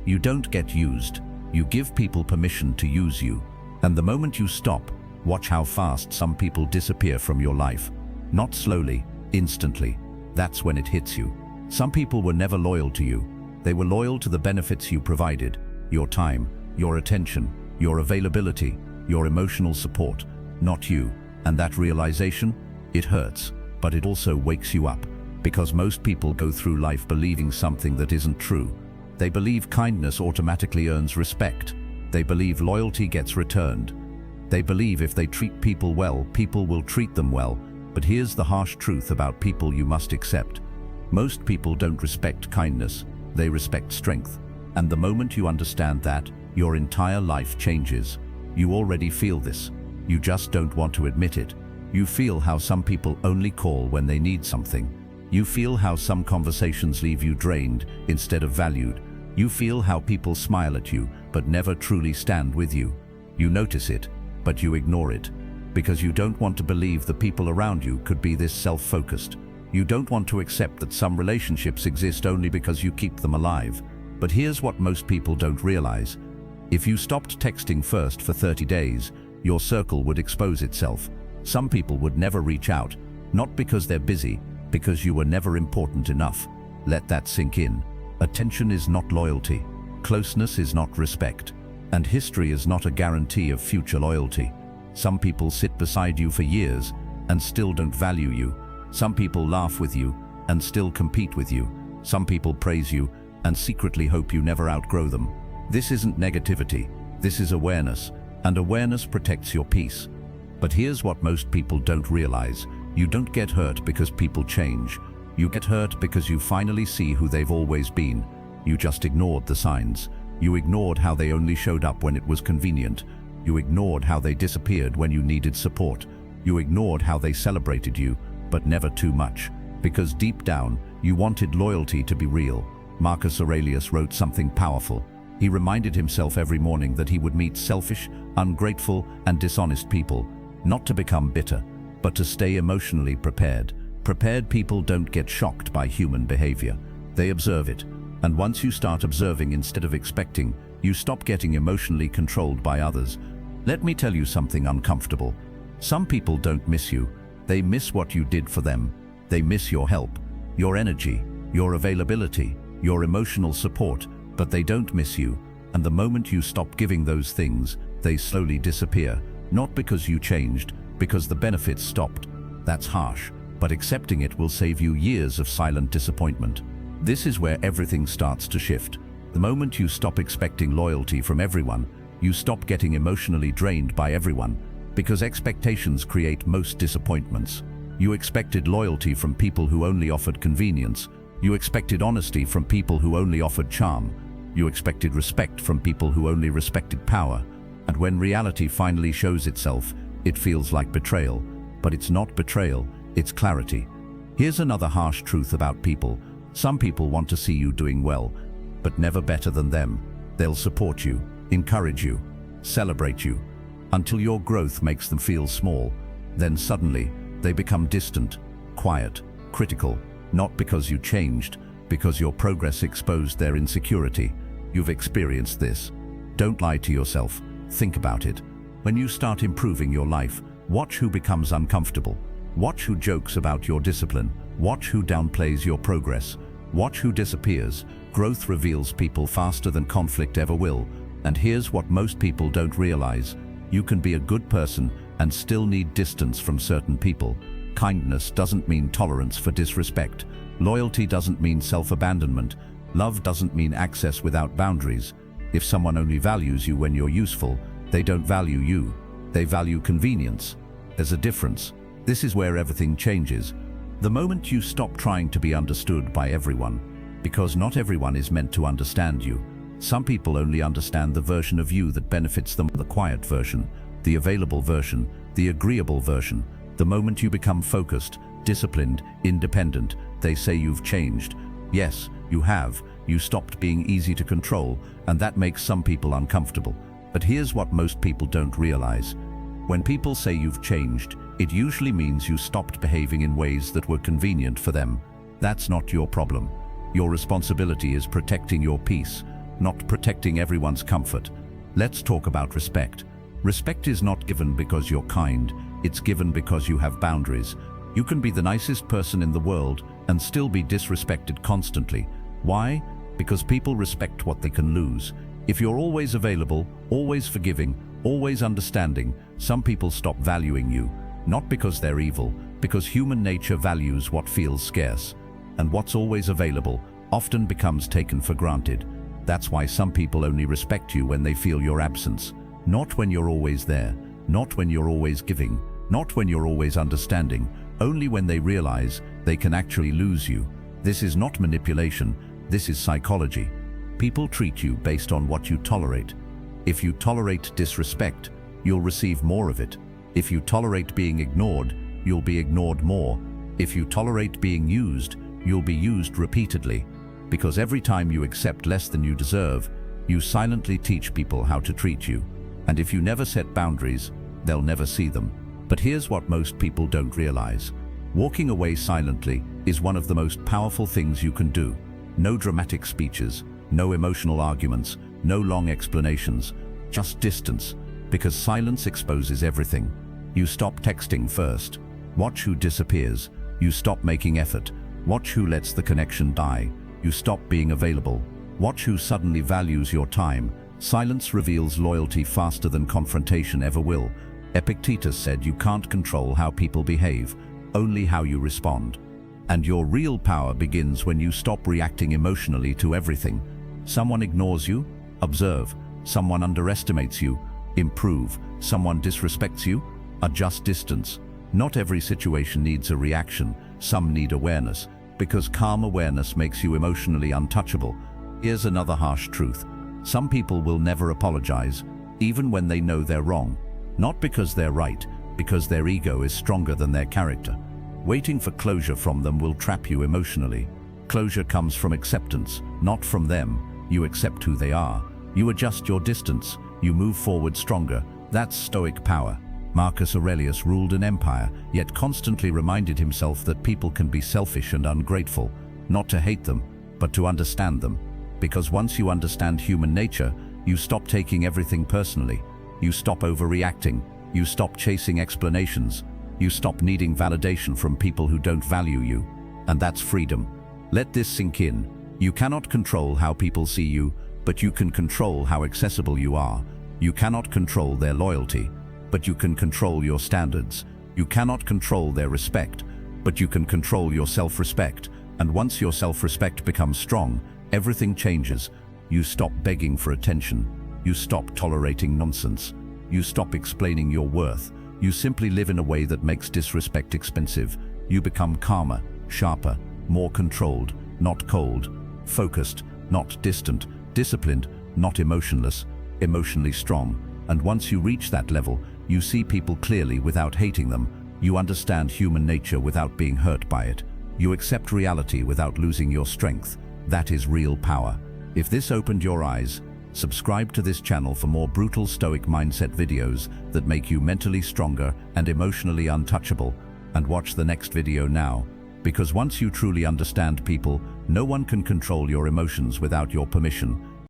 You don't get used. You give people permission to use you. And the moment you stop, watch how fast some people disappear from your life. Not slowly, instantly. That's when it hits you. Some people were never loyal to you. They were loyal to the benefits you provided, your time, your attention, your availability, your emotional support, not you. And that realization, it hurts, but it also wakes you up. Because most people go through life believing something that isn't true. They believe kindness automatically earns respect. They believe loyalty gets returned. They believe if they treat people well, people will treat them well. But here's the harsh truth about people you must accept. Most people don't respect kindness, they respect strength. And the moment you understand that, your entire life changes. You already feel this. You just don't want to admit it. You feel how some people only call when they need something. You feel how some conversations leave you drained instead of valued. You feel how people smile at you but never truly stand with you. You notice it, but you ignore it. Because you don't want to believe the people around you could be this self-focused. You don't want to accept that some relationships exist only because you keep them alive. But here's what most people don't realize. If you stopped texting first for 30 days, your circle would expose itself. Some people would never reach out, not because they're busy, because you were never important enough. Let that sink in. Attention is not loyalty. Closeness is not respect. And history is not a guarantee of future loyalty. Some people sit beside you for years and still don't value you. Some people laugh with you and still compete with you. Some people praise you and secretly hope you never outgrow them. This isn't negativity. This is awareness. And awareness protects your peace. But here's what most people don't realize. You don't get hurt because people change. You get hurt because you finally see who they've always been. You just ignored the signs. You ignored how they only showed up when it was convenient. You ignored how they disappeared when you needed support. You ignored how they celebrated you, but never too much. Because deep down, you wanted loyalty to be real. Marcus Aurelius wrote something powerful. He reminded himself every morning that he would meet selfish, ungrateful, and dishonest people, not to become bitter, but to stay emotionally prepared. Prepared people don't get shocked by human behavior. They observe it. And once you start observing instead of expecting, you stop getting emotionally controlled by others. Let me tell you something uncomfortable. Some people don't miss you. They miss what you did for them. They miss your help, your energy, your availability, your emotional support, but they don't miss you. And the moment you stop giving those things, they slowly disappear. Not because you changed, because the benefits stopped. That's harsh, but accepting it will save you years of silent disappointment. This is where everything starts to shift. The moment you stop expecting loyalty from everyone, you stop getting emotionally drained by everyone, because expectations create most disappointments. You expected loyalty from people who only offered convenience. You expected honesty from people who only offered charm. You expected respect from people who only respected power. And when reality finally shows itself, it feels like betrayal. But it's not betrayal, it's clarity. Here's another harsh truth about people. Some people want to see you doing well, but never better than them. They'll support you, encourage you, celebrate you, until your growth makes them feel small. Then suddenly, they become distant, quiet, critical, not because you changed, because your progress exposed their insecurity. You've experienced this. Don't lie to yourself. Think about it. When you start improving your life, watch who becomes uncomfortable. Watch who jokes about your discipline. Watch who downplays your progress. Watch who disappears. Growth reveals people faster than conflict ever will. And here's what most people don't realize. You can be a good person and still need distance from certain people. Kindness doesn't mean tolerance for disrespect. Loyalty doesn't mean self-abandonment. Love doesn't mean access without boundaries. If someone only values you when you're useful, they don't value you. They value convenience. There's a difference. This is where everything changes. The moment you stop trying to be understood by everyone, because not everyone is meant to understand you. Some people only understand the version of you that benefits them, the quiet version, the available version, the agreeable version. The moment you become focused, disciplined, independent, they say you've changed. Yes, you have. You stopped being easy to control, and that makes some people uncomfortable. But here's what most people don't realize. When people say you've changed, it usually means you stopped behaving in ways that were convenient for them. That's not your problem. Your responsibility is protecting your peace. not protecting everyone's comfort. Let's talk about respect. Respect is not given because you're kind, it's given because you have boundaries. You can be the nicest person in the world and still be disrespected constantly. Why? Because people respect what they can lose. If you're always available, always forgiving, always understanding, some people stop valuing you. Not because they're evil, because human nature values what feels scarce. And what's always available often becomes taken for granted. That's why some people only respect you when they feel your absence. Not when you're always there, not when you're always giving, not when you're always understanding, only when they realize they can actually lose you. This is not manipulation, this is psychology. People treat you based on what you tolerate. If you tolerate disrespect, you'll receive more of it. If you tolerate being ignored, you'll be ignored more. If you tolerate being used, you'll be used repeatedly. Because every time you accept less than you deserve, you silently teach people how to treat you. And if you never set boundaries, they'll never see them. But here's what most people don't realize. Walking away silently is one of the most powerful things you can do. No dramatic speeches, no emotional arguments, no long explanations, just distance, because silence exposes everything. You stop texting first. Watch who disappears. You stop making effort. Watch who lets the connection die. You stop being available. Watch who suddenly values your time. Silence reveals loyalty faster than confrontation ever will. Epictetus said you can't control how people behave, only how you respond. And your real power begins when you stop reacting emotionally to everything. Someone ignores you? Observe. Someone underestimates you? Improve. Someone disrespects you? Adjust distance. Not every situation needs a reaction, some need awareness, because calm awareness makes you emotionally untouchable. Here's another harsh truth. Some people will never apologize, even when they know they're wrong. Not because they're right, because their ego is stronger than their character. Waiting for closure from them will trap you emotionally. Closure comes from acceptance, not from them. You accept who they are. You adjust your distance. You move forward stronger. That's Stoic power. Marcus Aurelius ruled an empire, yet constantly reminded himself that people can be selfish and ungrateful, not to hate them, but to understand them. Because once you understand human nature, you stop taking everything personally. You stop overreacting. You stop chasing explanations. You stop needing validation from people who don't value you. And that's freedom. Let this sink in. You cannot control how people see you, but you can control how accessible you are. You cannot control their loyalty, but you can control your standards. You cannot control their respect, but you can control your self-respect. And once your self-respect becomes strong, everything changes. You stop begging for attention. You stop tolerating nonsense. You stop explaining your worth. You simply live in a way that makes disrespect expensive. You become calmer, sharper, more controlled, not cold, focused, not distant, disciplined, not emotionless, emotionally strong. And once you reach that level, you see people clearly without hating them. You understand human nature without being hurt by it. You accept reality without losing your strength. That is real power. If this opened your eyes, subscribe to this channel for more brutal Stoic mindset videos that make you mentally stronger and emotionally untouchable. And watch the next video now. Because once you truly understand people, no one can control your emotions without your permission.